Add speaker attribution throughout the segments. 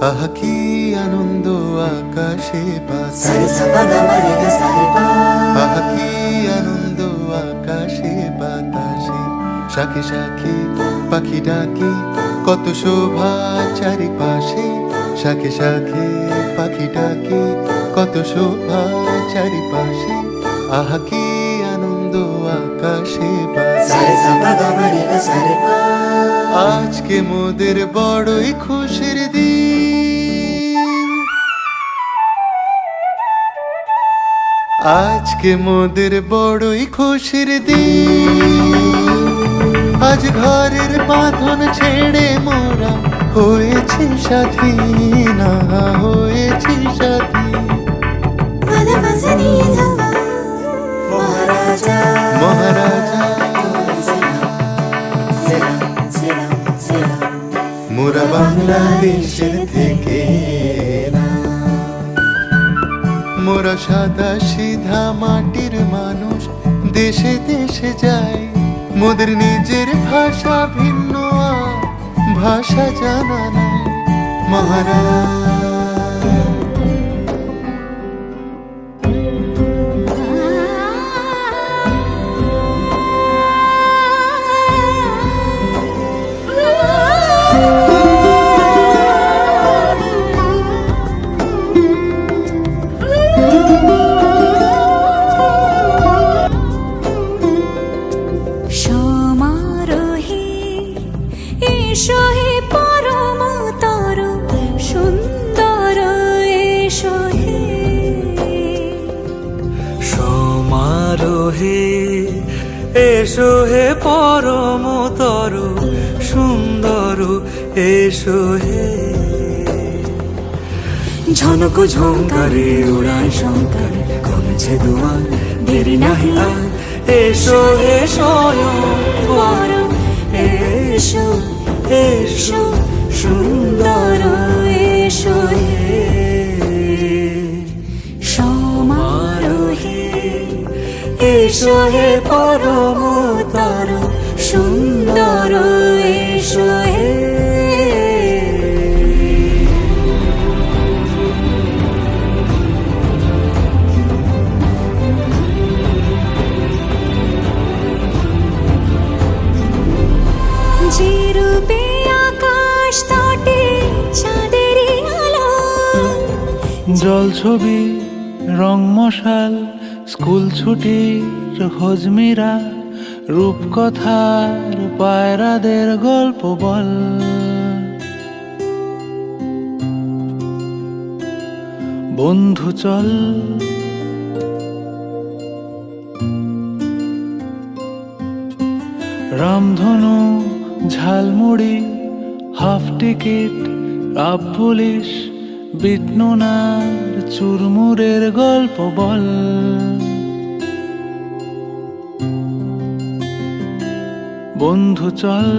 Speaker 1: আহা কি আনন্দ আকাশে বাতাসে, আহা কি আনন্দ আকাশে বাতাসে, শাখে শাখে পাখি ডাকে কত শোভা চারিপাশে, শাখে শাখে পাখি ডাকে কত শোভা চারিপাশে, আহা কি আনন্দ আকাশে বাতাসে। আজকে মোদের বড়ই খুশির দিন, আজকে মোদের বড়ই খুশির দিন, আজ ঘরের বাঁধন ছেড়ে মোরা হয়েছি স্বাধীন, হয়েছি স্বাধীন। মহারাজা মোরা বাংলাদেশের থেকে না, মোরা সাদা সিধা মাটির মানুষ, দেশে দেশে যায় মোদের নিজের ভাষা ভিন্ন, ভাষা জানা নাই। মহারাজ
Speaker 2: এসো হে পরমতর সুন্দর, এসো হে ঝনক ঝঙ্কারে উড়ায় শঙ্কারে, কমেছে দুয়ার দেরি নাহি আর, এসো হে স্বয়ং পরম, এসো এসো সুন্দর, এসো হে সমারোহে, এসো হে পরমতর সুন্দর, এসো হে যে রূপে আকাশ তটে চাঁদেরই আলো,
Speaker 3: জল ছবি রং মশাল স্কুল ছুটির হজমিরা, রূপকথার পায়রাদের গল্প বল, বন্ধু চল রামধনু ঝালমুড়ি হাফ টিকিট আপ পুলিশ বিটনুনার চুরমুরের গল্প বল, বন্ধু চল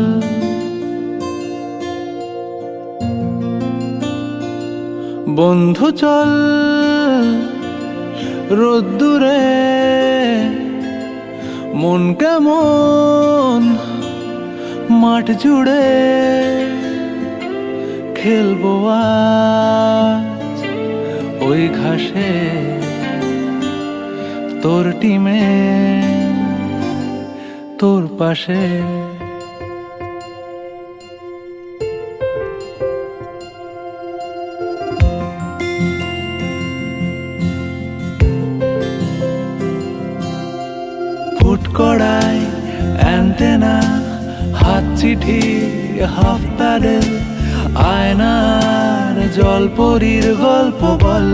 Speaker 3: বন্ধু চল রোদ্দুরে মন কেমন মাঠ জুড়ে, খেলবো আজ ওই ঘাসে তোর টিমে তোর পাশে। ফুট কড়াই অ্যান্টেনা হাত চিঠি হাফ প্যাডেল, আয়নার জলপরীর গল্প বল,